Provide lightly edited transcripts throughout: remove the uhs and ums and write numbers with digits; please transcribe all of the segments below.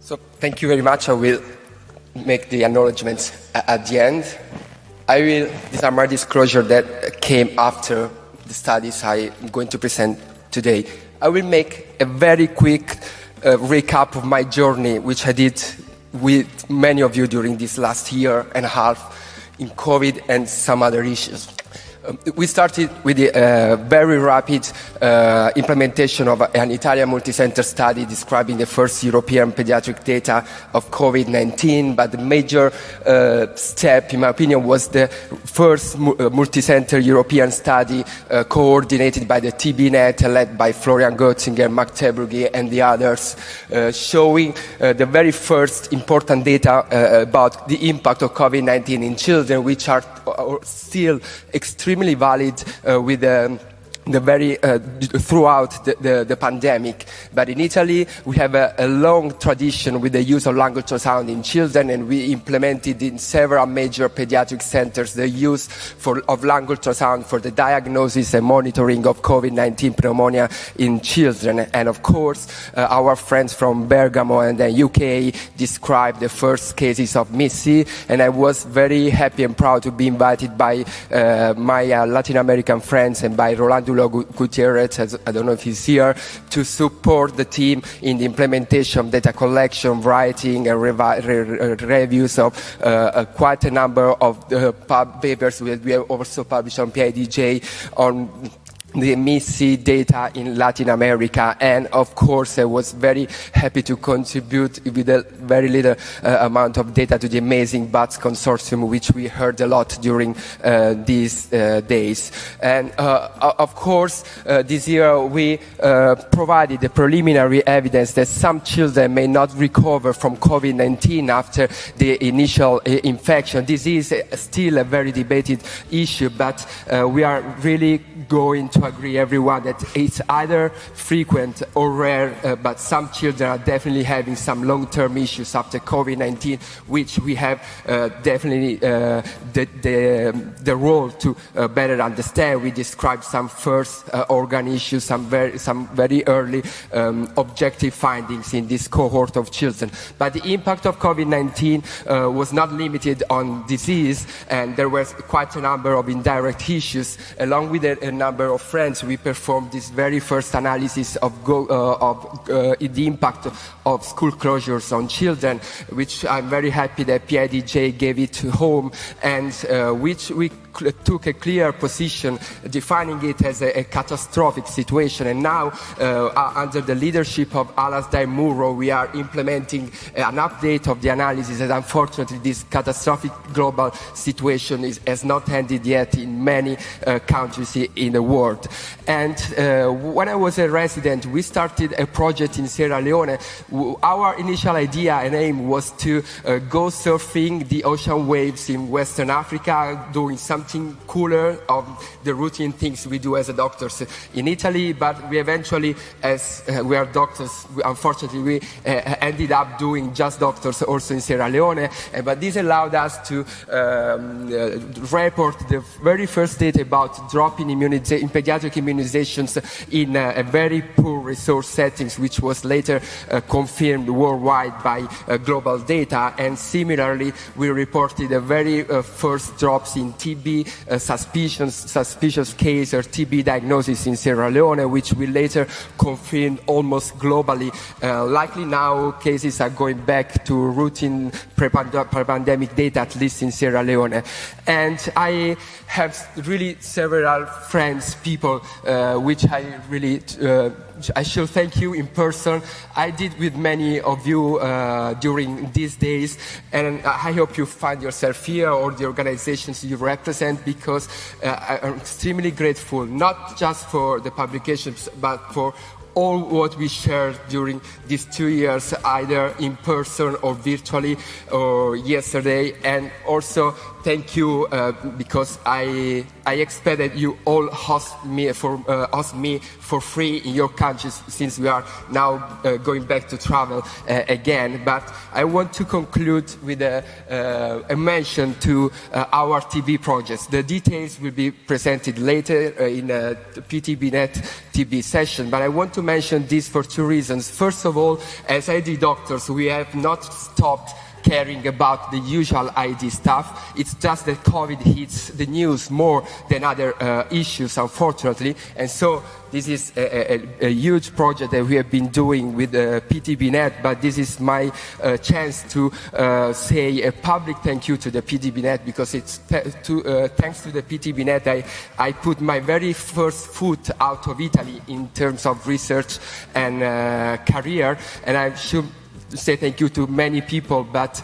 So thank you very much. I will make the acknowledgements at the end. These are my disclosure that came after the studies I'm going to present today. I will make a very quick recap of my journey, which I did with many of you during this last year and a half in COVID and some other issues. We started with a very rapid implementation of an Italian multi-center study describing the first European pediatric data of COVID-19, but the major step, in my opinion, was the first multi-center European study coordinated by the TB-Net, led by Florian Götzinger, Mark Tebrughi, and the others, showing the very first important data about the impact of COVID-19 in children, which are still extremely valid with throughout the pandemic. But in Italy, we have a long tradition with the use of lung ultrasound in children, and we implemented in several major pediatric centers the use of lung ultrasound for the diagnosis and monitoring of COVID-19 pneumonia in children. And of course, our friends from Bergamo and the UK described the first cases of MIS-C, and I was very happy and proud to be invited by my Latin American friends and by Rolando Gutierrez, I don't know if he's here, to support the team in the implementation of data collection, writing, and reviews of quite a number of papers we have also published on PIDJ on the MIS-C data in Latin America. And of course, I was very happy to contribute with a very little amount of data to the Amazing Bats Consortium, which we heard a lot during these days. And of course, this year we provided the preliminary evidence that some children may not recover from COVID-19 after the initial infection. This is still a very debated issue, but we are really going to agree, everyone, that it's either frequent or rare, but some children are definitely having some long-term issues after COVID-19, which we have definitely the role to better understand. We described some first organ issues, some very early objective findings in this cohort of children. But the impact of COVID-19 was not limited on disease, and there was quite a number of indirect issues. Along with a number of friends, we performed this very first analysis of the impact of school closures on children, which I'm very happy that PIDJ gave it home, and which we took a clear position, defining it as a catastrophic situation. And now, under the leadership of Alasdair Murrow, we are implementing an update of the analysis, and unfortunately this catastrophic global situation has not ended yet in many countries in the world. And when I was a resident, we started a project in Sierra Leone. Our initial idea and aim was to go surfing the ocean waves in Western Africa, doing something cooler of the routine things we do as doctors in Italy. But we eventually, as we are doctors, unfortunately we ended up doing just doctors also in Sierra Leone. But this allowed us to report the very first data about dropping in pediatric immunizations in a very poor resource settings, which was later confirmed worldwide by global data. And similarly, we reported the very first drops in TB suspicious case or TB diagnosis in Sierra Leone, which we later confirmed almost globally. Likely now cases are going back to routine pre-pandemic data, at least in Sierra Leone. And I have really several friends, people, which I really I should thank you in person. I did with many of you during these days, and I hope you find yourself here or the organizations you represent, because I'm extremely grateful, not just for the publications, but for all what we shared during these 2 years, either in person or virtually or yesterday, and also thank you because I expect that you all host me for free in your countries, since we are now going back to travel again. But I want to conclude with a mention to our TV projects. The details will be presented later in a PTBnet TV session, but I want to mention this for two reasons. First of all, as ID doctors, we have not stopped caring about the usual ID stuff. It's just that COVID hits the news more than other issues, unfortunately. And so this is a huge project that we have been doing with PTBnet, but this is my chance to say a public thank you to the PTBnet, because it's thanks to the PTBnet I put my very first foot out of Italy in terms of research and career, and I should say thank you to many people, but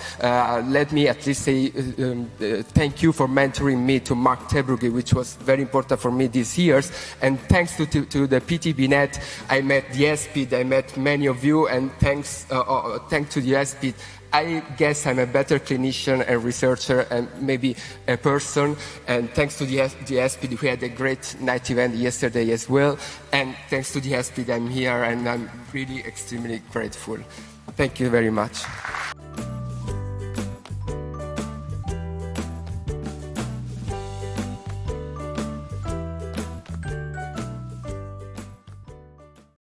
let me at least say thank you for mentoring me to Mark Tebrugge, which was very important for me these years. And thanks to the PTBnet, I met the ESPID, I met many of you, and thanks to the ESPID, I guess I'm a better clinician and researcher and maybe a person. And thanks to the ESPID, we had a great night event yesterday as well. And thanks to the ESPID, I'm here, and I'm really extremely grateful. Thank you very much.